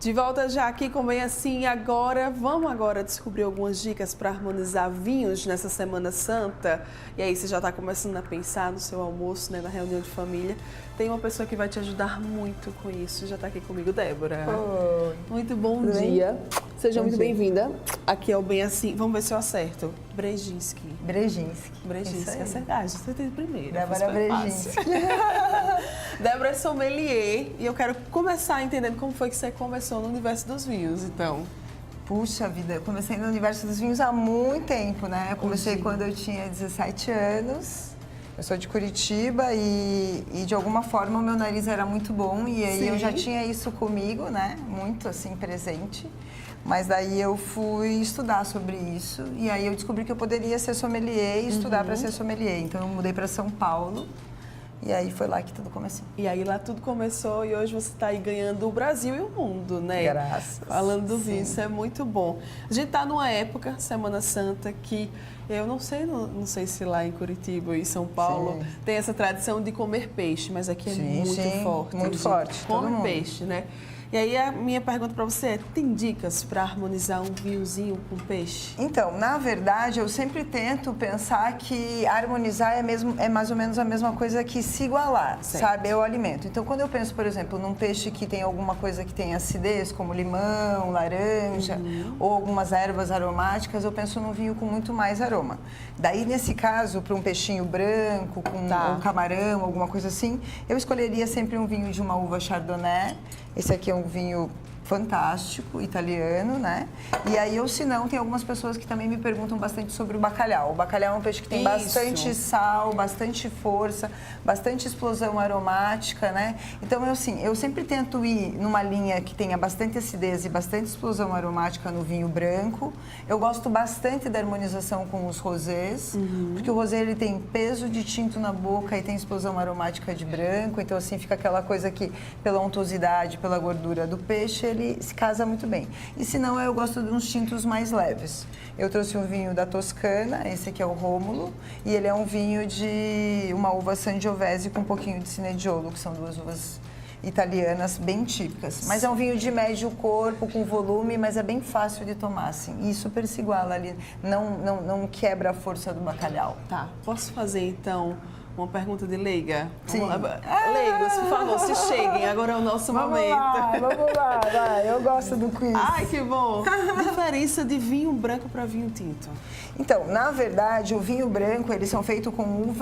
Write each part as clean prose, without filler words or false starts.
De volta já aqui com Bem Assim. Agora, vamos descobrir algumas dicas para harmonizar vinhos nessa Semana Santa. E aí você já está começando a pensar no seu almoço, né, na reunião de família. Tem uma pessoa que vai te ajudar muito com isso. Já está aqui comigo, Débora. Oi. Muito bom dia. Seja muito bem-vinda. Aqui é o Bem Assim. Vamos ver se eu acerto. Brzezinski. Acertar. Acertei de primeira. Débora Brzezinski. Débora é sommelier e eu quero começar entendendo como foi que você começou no universo dos vinhos, então. Puxa vida, eu comecei no universo dos vinhos há muito tempo, né? Eu comecei quando eu tinha 17 anos. Eu sou de Curitiba e de alguma forma o meu nariz era muito bom e aí eu já tinha isso comigo, né? Muito assim presente. Mas daí eu fui estudar sobre isso e aí eu descobri que eu poderia ser sommelier e estudar para ser sommelier. Então eu mudei para São Paulo. E aí foi lá que tudo começou. E aí lá tudo começou e hoje você está aí ganhando o Brasil e o mundo, né? Graças. Falando do vinho, isso é muito bom. A gente está numa época, Semana Santa, que eu não sei se lá em Curitiba e São Paulo tem essa tradição de comer peixe, mas aqui é muito forte. Muito forte. Come peixe, né? E aí a minha pergunta para você é, tem dicas para harmonizar um vinhozinho com peixe? Então, na verdade, eu sempre tento pensar que harmonizar é mais ou menos a mesma coisa que se igualar, sabe? É o alimento. Então, quando eu penso, por exemplo, num peixe que tem alguma coisa que tem acidez, como limão, laranja, ou algumas ervas aromáticas, eu penso num vinho com muito mais aroma. Daí, nesse caso, para um peixinho branco, com um camarão, alguma coisa assim, eu escolheria sempre um vinho de uma uva chardonnay. Esse aqui é um vinho fantástico, italiano, né? E aí, ou se não, tem algumas pessoas que também me perguntam bastante sobre o bacalhau. O bacalhau é um peixe que tem bastante sal, bastante força, bastante explosão aromática, né? Então, eu sempre tento ir numa linha que tenha bastante acidez e bastante explosão aromática no vinho branco. Eu gosto bastante da harmonização com os rosés, porque o rosé ele tem peso de tinto na boca e tem explosão aromática de branco. Então, assim, fica aquela coisa que, pela untuosidade, pela gordura do peixe, ele se casa muito bem. E se não, eu gosto de uns tintos mais leves. Eu trouxe um vinho da Toscana, esse aqui é o Rômulo, e ele é um vinho de uma uva Sangiovese com um pouquinho de Cinediolo, que são duas uvas italianas bem típicas. Mas é um vinho de médio corpo, com volume, mas é bem fácil de tomar, assim. E super se iguala ali, não quebra a força do bacalhau. Tá, posso fazer então uma pergunta de leiga? Sim. Leigos, por favor, se cheguem, agora é o nosso momento. Vamos lá, vai. Eu gosto do quiz. Ai, que bom. Diferença de vinho branco para vinho tinto? Então, na verdade, o vinho branco, eles são feitos com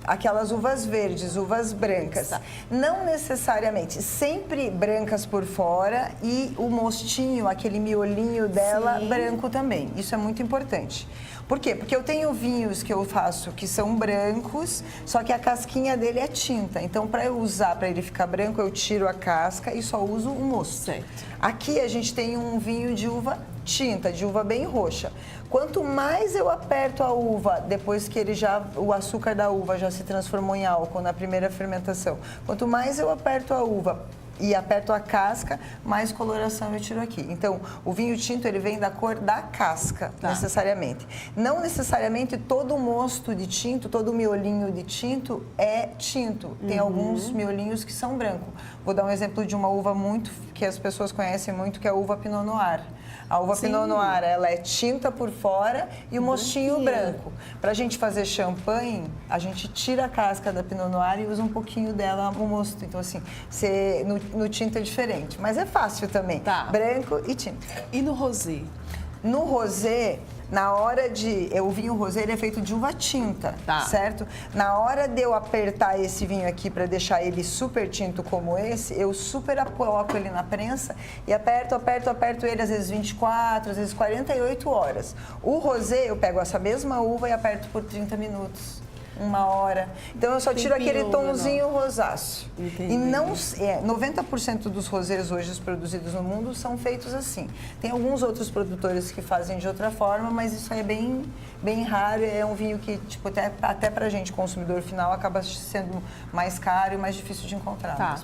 aquelas uvas verdes, uvas brancas. Não necessariamente, sempre brancas por fora e o mostinho, aquele miolinho dela, branco também. Isso é muito importante. Por quê? Porque eu tenho vinhos que eu faço que são brancos, só que a casquinha dele é tinta. Então, para eu usar, para ele ficar branco, eu tiro a casca e só uso o mosto. Aqui a gente tem um vinho de uva tinta, de uva bem roxa. Quanto mais eu aperto a uva, depois que o açúcar da uva já se transformou em álcool na primeira fermentação, quanto mais eu aperto a uva e aperto a casca, mais coloração eu tiro aqui. Então, o vinho tinto, ele vem da cor da casca, necessariamente. Não necessariamente todo o mosto de tinto, todo o miolinho de tinto é tinto. Tem alguns miolinhos que são branco. Vou dar um exemplo de uma uva que as pessoas conhecem muito, que é a uva Pinot Noir. A uva Pinot Noir, ela é tinta por fora e o mostinho branco. Para a gente fazer champanhe, a gente tira a casca da Pinot Noir e usa um pouquinho dela no mosto. Então, assim, no tinto é diferente. Mas é fácil também. Branco e tinto. E no rosé? No rosé, na hora o vinho rosé ele é feito de uva tinta, certo? Na hora de eu apertar esse vinho aqui para deixar ele super tinto como esse, eu super coloco ele na prensa e aperto ele às vezes 24, às vezes 48 horas. O rosé eu pego essa mesma uva e aperto por 30 minutos. 1 hora. Então, eu só tiro aquele tonzinho rosáceo. Entendi. E 90% dos rosés hoje produzidos no mundo são feitos assim. Tem alguns outros produtores que fazem de outra forma, mas isso é bem, bem raro. É um vinho que, tipo, até pra gente, consumidor final, acaba sendo mais caro e mais difícil de encontrar.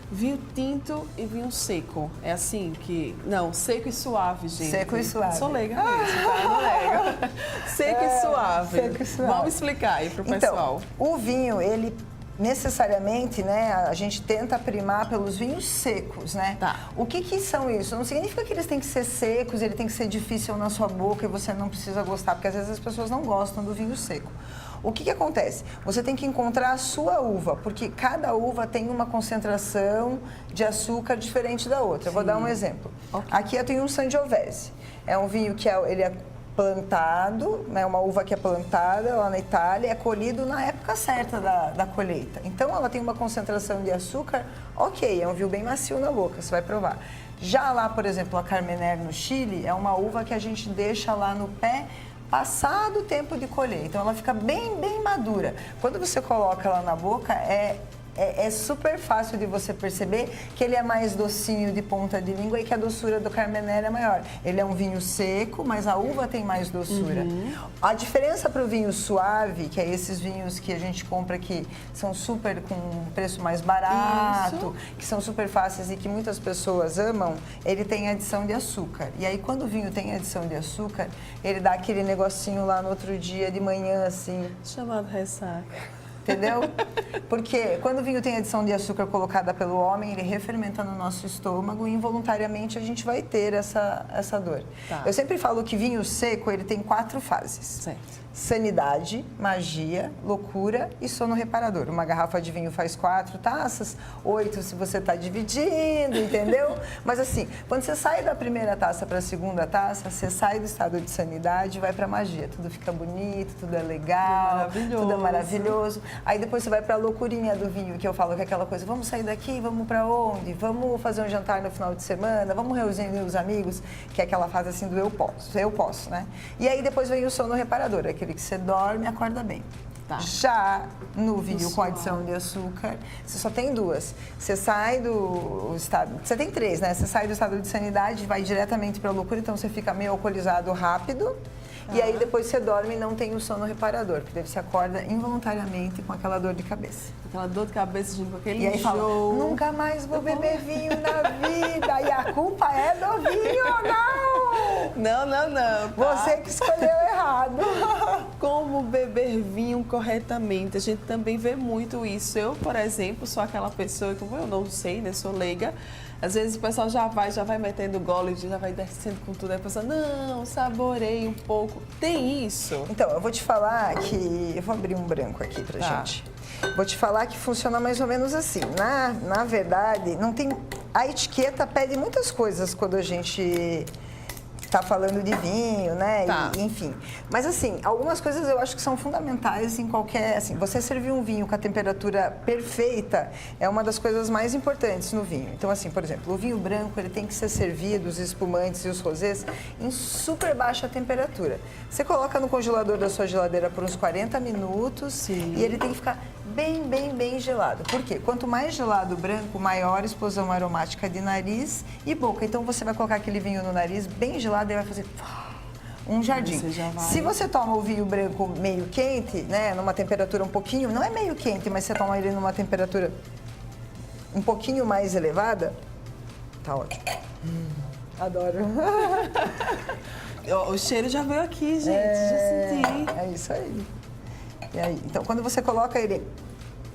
Vinho tinto e vinho seco. É assim que... Não, seco e suave, gente. Seco e suave. Sou leiga mesmo, tá? Não lega. Seco e suave. Seco e suave. Vamos explicar aí pro pessoal. Então, o vinho, ele necessariamente, né, a gente tenta primar pelos vinhos secos, né? Tá. O que são isso? Não significa que eles têm que ser secos, ele tem que ser difícil na sua boca e você não precisa gostar, porque às vezes as pessoas não gostam do vinho seco. O que acontece? Você tem que encontrar a sua uva, porque cada uva tem uma concentração de açúcar diferente da outra. Eu vou dar um exemplo. Okay. Aqui eu tenho um Sangiovese. É um vinho que ele é plantado, né, uma uva que é plantada lá na Itália, é colhido na época certa da colheita. Então, ela tem uma concentração de açúcar, ok, é um vinho bem macio na boca, você vai provar. Já lá, por exemplo, a Carmenère no Chile, é uma uva que a gente deixa lá no pé passado o tempo de colher. Então, ela fica bem madura. Quando você coloca ela na boca, é super fácil de você perceber que ele é mais docinho de ponta de língua e que a doçura do Carmenère é maior. Ele é um vinho seco, mas a uva tem mais doçura. A diferença para o vinho suave, que é esses vinhos que a gente compra que são super com um preço mais barato, que são super fáceis e que muitas pessoas amam, ele tem adição de açúcar. E aí, quando o vinho tem adição de açúcar, ele dá aquele negocinho lá no outro dia de manhã, assim. Chamado ressaca. Entendeu? Porque quando o vinho tem adição de açúcar colocada pelo homem, ele refermenta no nosso estômago e involuntariamente a gente vai ter essa dor. Tá. Eu sempre falo que vinho seco, ele tem 4 fases. Certo. Sanidade, magia, loucura e sono reparador. Uma garrafa de vinho faz 4 taças, 8 se você está dividindo, entendeu? Mas assim, quando você sai da primeira taça para a segunda taça, você sai do estado de sanidade e vai para magia. Tudo fica bonito, tudo é legal, tudo é maravilhoso. Aí depois você vai para a loucurinha do vinho, que eu falo que é aquela coisa, vamos sair daqui, vamos para onde? Vamos fazer um jantar no final de semana, vamos reunir os amigos, que é aquela fase assim do eu posso, né? E aí depois vem o sono reparador, aquele que você dorme e acorda bem. Tá. Já no vinho com adição de açúcar, você só tem 2. Você sai do estado... Você tem 3, né? Você sai do estado de sanidade e vai diretamente para a loucura, então você fica meio alcoolizado rápido. E aí depois você dorme e não tem o sono reparador, porque daí você acorda involuntariamente com aquela dor de cabeça. Aquela dor de cabeça, com aquele E aí fala, enjoo. nunca mais vou beber vinho na vida. E a culpa é do vinho, não! Não. Tá? Você que escolheu errado. Como beber vinho corretamente? A gente também vê muito isso. Eu, por exemplo, sou aquela pessoa que eu não sei, né? Sou leiga. Às vezes o pessoal já vai metendo gole, já vai descendo com tudo. Aí a pessoa, não, saborei um pouco. Tem isso? Então, eu vou te falar que... Eu vou abrir um branco aqui pra gente. Vou te falar que funciona mais ou menos assim. Na verdade, não tem... A etiqueta pede muitas coisas quando a gente tá falando de vinho, né? Tá. Enfim. Mas assim, algumas coisas eu acho que são fundamentais em qualquer... Assim, você servir um vinho com a temperatura perfeita é uma das coisas mais importantes no vinho. Então, assim, por exemplo, o vinho branco, ele tem que ser servido, os espumantes e os rosés, em super baixa temperatura. Você coloca no congelador da sua geladeira por uns 40 minutos e ele tem que ficar bem gelado. Por quê? Quanto mais gelado o branco, maior explosão aromática de nariz e boca. Então, você vai colocar aquele vinho no nariz bem gelado e vai fazer um jardim. Se você toma o vinho branco meio quente, né, numa temperatura um pouquinho, não é meio quente, mas você toma ele numa temperatura um pouquinho mais elevada, tá ótimo. Adoro. O cheiro já veio aqui, gente, já senti. É isso aí. E aí. Então, quando você coloca ele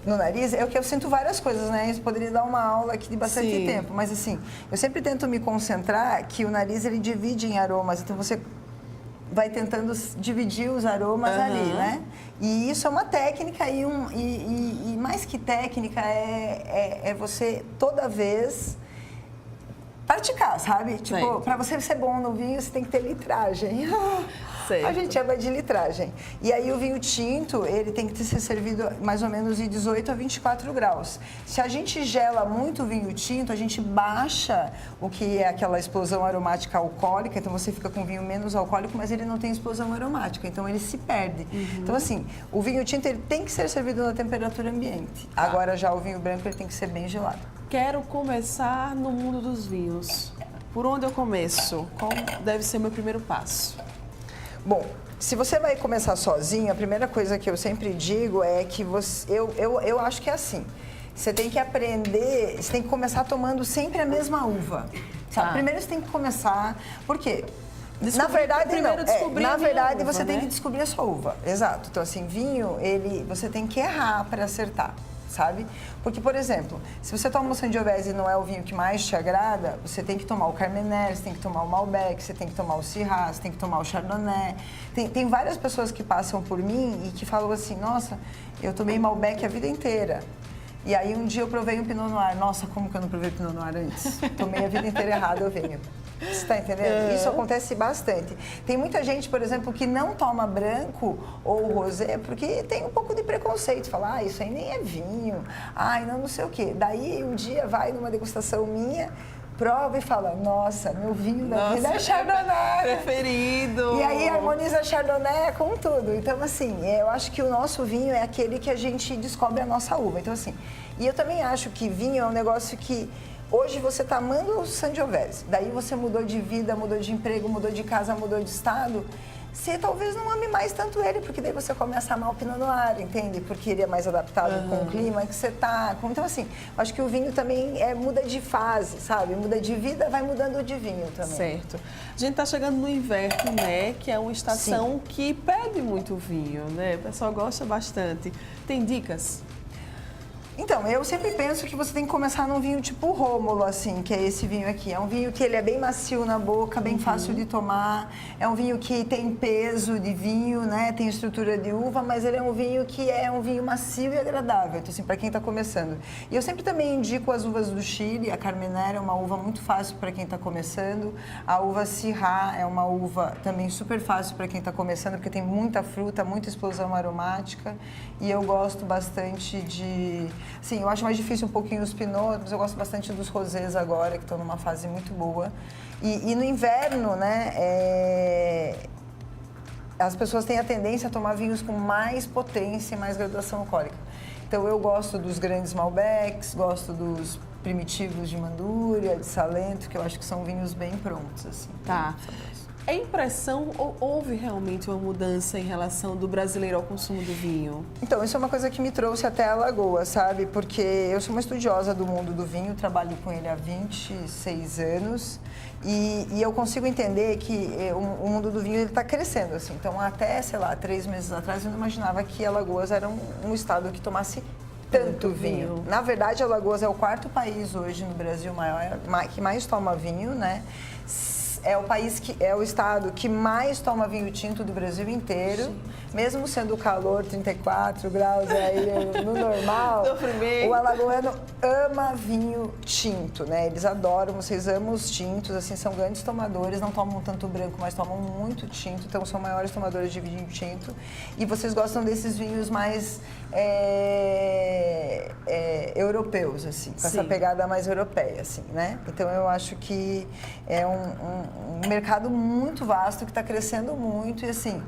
no nariz, é o que eu sinto várias coisas, né? Isso poderia dar uma aula aqui de bastante tempo, mas assim, eu sempre tento me concentrar que o nariz, ele divide em aromas, então você vai tentando dividir os aromas ali, né? E isso é uma técnica e mais que técnica, é você toda vez praticar, sabe? Tipo, para você ser bom no vinho, você tem que ter litragem. Certo. A gente chama de litragem. E aí o vinho tinto, ele tem que ser servido mais ou menos de 18 a 24 graus. Se a gente gela muito o vinho tinto, a gente baixa o que é aquela explosão aromática alcoólica, então você fica com vinho menos alcoólico, mas ele não tem explosão aromática, então ele se perde. Então assim, o vinho tinto, ele tem que ser servido na temperatura ambiente. Agora já o vinho branco, ele tem que ser bem gelado. Quero começar no mundo dos vinhos. Por onde eu começo? Qual deve ser meu primeiro passo? Bom, se você vai começar sozinho, a primeira coisa que eu sempre digo é que eu acho que é assim. Você tem que aprender, você tem que começar tomando sempre a mesma uva. Sabe? Primeiro você tem que começar, por quê? Na verdade, primeiro descobrir na a minha verdade, uva, você né? tem que descobrir a sua uva. Exato. Então, assim, vinho, você tem que errar para acertar, sabe? Porque, por exemplo, se você toma um Sangiovese e não é o vinho que mais te agrada, você tem que tomar o Carmenère, você tem que tomar o Malbec, você tem que tomar o Syrah, você tem que tomar o Chardonnay. Tem várias pessoas que passam por mim e que falam assim, nossa, eu tomei Malbec a vida inteira. E aí um dia eu provei um Pinot Noir. Nossa, como que eu não provei Pinot Noir antes? Tomei a vida inteira errado o vinho. Você está entendendo? Isso acontece bastante. Tem muita gente, por exemplo, que não toma branco ou rosé porque tem um pouco de preconceito. Fala, ah, isso aí nem é vinho. Ai, não sei o quê. Daí um dia vai numa degustação minha, prova e fala, nossa, meu vinho da vida é Chardonnay. Preferido. E aí harmoniza Chardonnay com tudo. Então, assim, eu acho que o nosso vinho é aquele que a gente descobre a nossa uva. Então, assim, e eu também acho que vinho é um negócio que hoje você está amando o Sangiovese. Daí você mudou de vida, mudou de emprego, mudou de casa, mudou de estado. Você talvez não ame mais tanto ele, porque daí você começa a amar o Pinot Noir, entende? Porque ele é mais adaptado com o clima que você está. Então, assim, acho que o vinho também muda de fase, sabe? Muda de vida, vai mudando de vinho também. Certo. A gente está chegando no inverno, né? Que é uma estação que pede muito vinho, né? O pessoal gosta bastante. Tem dicas? Então, eu sempre penso que você tem que começar num vinho tipo Rômulo, assim, que é esse vinho aqui. É um vinho que ele é bem macio na boca, bem fácil de tomar. É um vinho que tem peso de vinho, né? Tem estrutura de uva, mas ele é um vinho que é um vinho macio e agradável, então, assim, para quem está começando. E eu sempre também indico as uvas do Chile. A Carmenère é uma uva muito fácil para quem está começando. A uva Syrah é uma uva também super fácil para quem está começando, porque tem muita fruta, muita explosão aromática. E eu gosto bastante de... Sim, eu acho mais difícil um pouquinho os Pinot, mas eu gosto bastante dos rosés agora, que estão numa fase muito boa. E no inverno, né, as pessoas têm a tendência a tomar vinhos com mais potência e mais graduação alcoólica. Então, eu gosto dos grandes Malbecs, gosto dos primitivos de Mandúria, de Salento, que eu acho que são vinhos bem prontos, assim. Tá. É impressão ou houve realmente uma mudança em relação do brasileiro ao consumo do vinho? Então, isso é uma coisa que me trouxe até a Alagoas, sabe? Porque eu sou uma estudiosa do mundo do vinho, trabalho com ele há 26 anos e eu consigo entender que o mundo do vinho está crescendo, assim. Então, até, sei lá, 3 meses atrás, eu não imaginava que Alagoas era um estado que tomasse tanto vinho. Na verdade, Alagoas é o 4º país hoje no Brasil que mais toma vinho, né? É o país é o estado que mais toma vinho tinto do Brasil inteiro. Sim. Mesmo sendo o calor, 34 graus aí no normal, o alagoano ama vinho tinto, né? Eles adoram, vocês amam os tintos, assim, são grandes tomadores, não tomam tanto branco, mas tomam muito tinto, então são maiores tomadores de vinho tinto. E vocês gostam desses vinhos mais europeus, assim, com essa pegada mais europeia, assim, né? Então eu acho que é um mercado muito vasto que está crescendo muito e assim,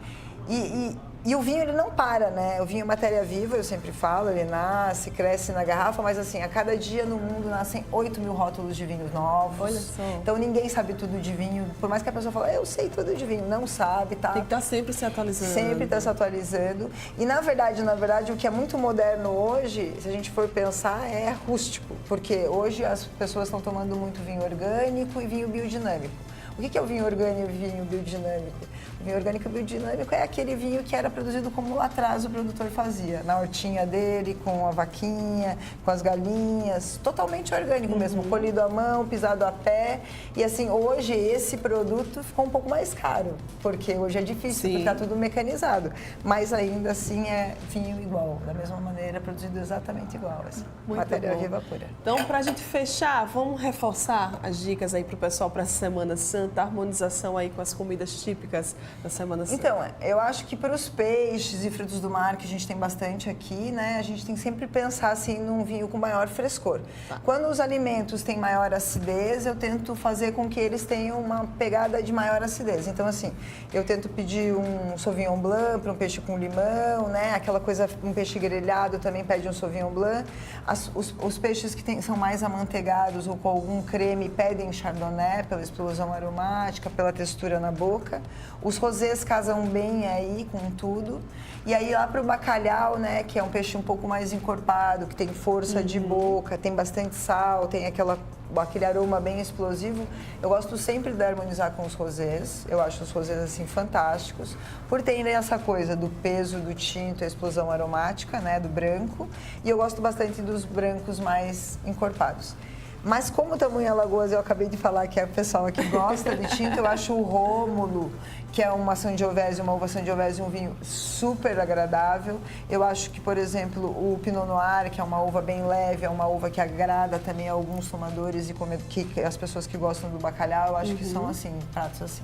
e o vinho, ele não para, né? O vinho é matéria viva, eu sempre falo, ele nasce, cresce na garrafa, mas assim, a cada dia no mundo nascem 8 mil rótulos de vinhos novos. Olha só. Então ninguém sabe tudo de vinho, por mais que a pessoa fale, eu sei tudo de vinho, não sabe, tá? Tem que estar sempre se atualizando. Sempre está se atualizando. E na verdade, o que é muito moderno hoje, se a gente for pensar, é rústico, porque hoje as pessoas estão tomando muito vinho orgânico e vinho biodinâmico. O que é o vinho orgânico e vinho biodinâmico? O vinho orgânico e biodinâmico é aquele vinho que era produzido como lá atrás o produtor fazia, na hortinha dele, com a vaquinha, com as galinhas, totalmente orgânico mesmo, colhido à mão, pisado a pé. E assim, hoje esse produto ficou um pouco mais caro, porque hoje é difícil, porque está tudo mecanizado. Mas ainda assim é vinho igual, da mesma maneira, produzido exatamente igual, assim, matéria viva pura. Então, para a gente fechar, vamos reforçar as dicas aí para o pessoal para essa Semana Santa, a harmonização aí com as comidas típicas da Semana Santa. Então, eu acho que para os peixes e frutos do mar, que a gente tem bastante aqui, né, a gente tem que sempre pensar assim num vinho com maior frescor. Tá. Quando os alimentos têm maior acidez, eu tento fazer com que eles tenham uma pegada de maior acidez. Então, assim, eu tento pedir um Sauvignon Blanc para um peixe com limão, né, aquela coisa, um peixe grelhado também pede um Sauvignon Blanc. Os peixes que são mais amanteigados ou com algum creme pedem Chardonnay pela explosão aromática, pela textura na boca. Os rosés casam bem aí com tudo. E aí lá pro bacalhau, né, que é um peixe um pouco mais encorpado, que tem força de boca, tem bastante sal, tem aquele aroma bem explosivo. Eu gosto sempre de harmonizar com os rosés. Eu acho os rosés assim fantásticos, por terem essa coisa do peso do tinto, a explosão aromática, né, do branco. E eu gosto bastante dos brancos mais encorpados. Mas como estamos em Alagoas, eu acabei de falar que é o pessoal que gosta de tinto, eu acho o Rômulo, que é uma Sangiovese, uma uva Sangiovese, um vinho super agradável. Eu acho que, por exemplo, o Pinot Noir, que é uma uva bem leve, é uma uva que agrada também a alguns tomadores e que as pessoas que gostam do bacalhau, eu acho que são assim, pratos assim.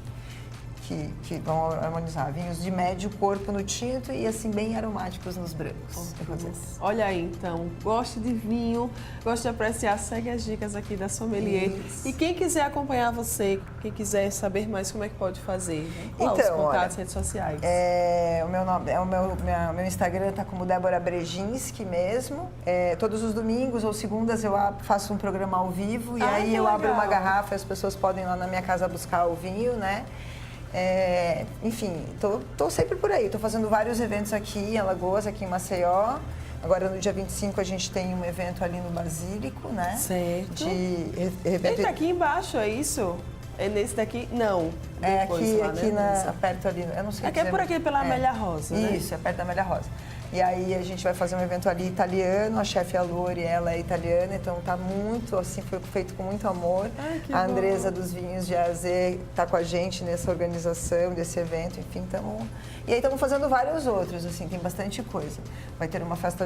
Que vão harmonizar. Vinhos de médio corpo no tinto e assim bem aromáticos nos brancos. Olha aí, então, goste de vinho, goste de apreciar, segue as dicas aqui da Sommelier. Isso. E quem quiser acompanhar você, quem quiser saber mais como é que pode fazer, né? Qual então, os contatos, redes sociais? Meu Instagram tá como Débora Brejinski mesmo. Todos os domingos ou segundas eu faço um programa ao vivo e aí eu abro uma garrafa e as pessoas podem ir lá na minha casa buscar o vinho, né? Enfim, tô sempre por aí. Tô fazendo vários eventos aqui em Alagoas, aqui em Maceió. Agora, no dia 25, a gente tem um evento ali no Basílico, né? Certo. Eita, aqui embaixo, é isso? É nesse daqui? Não. Perto ali, eu não sei dizer. É por aqui, pela Amélia Rosa, né? Isso, é perto da Amélia Rosa. E aí a gente vai fazer um evento ali italiano, a chefe Alori, ela é italiana, então tá muito, assim, foi feito com muito amor. Ai, que a Andresa bom. dos Vinhos de Azê tá com a gente nessa organização desse evento, enfim, E aí estamos fazendo vários outros, assim, tem bastante coisa. Vai ter uma festa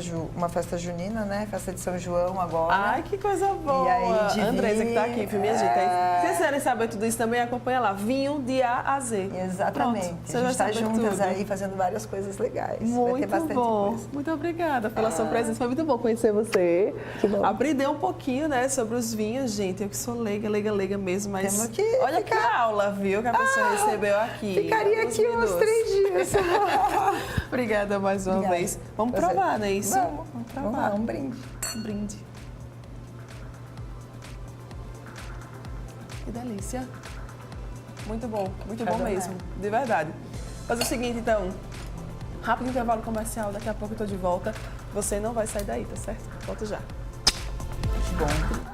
junina, né? Festa de São João agora. Ai, que coisa boa! E aí, a Andresa que tá aqui, viu, minha gente? Se vocês querem saber tudo isso também, acompanha lá, Vinho de A a Z. Exatamente. Pronto, a gente tá juntas tudo. Aí fazendo várias coisas legais. Muito vai ter bastante bom. coisa. Muito obrigada pela sua presença. Foi muito bom conhecer você. Que bom. Aprender um pouquinho, né, sobre os vinhos, gente. Eu que sou leiga mesmo, mas Temos que olha que aula, viu, que a pessoa recebeu aqui. Ficaria aqui uns 3 dias. Obrigada mais uma vez. Vamos provar, não é isso? Vamos provar. Vamos lá, um brinde. Um brinde. Que delícia. Muito bom mesmo, de verdade. Fazer o seguinte, então. Rápido intervalo comercial, daqui a pouco eu tô de volta. Você não vai sair daí, tá certo? Volto já. Que bom.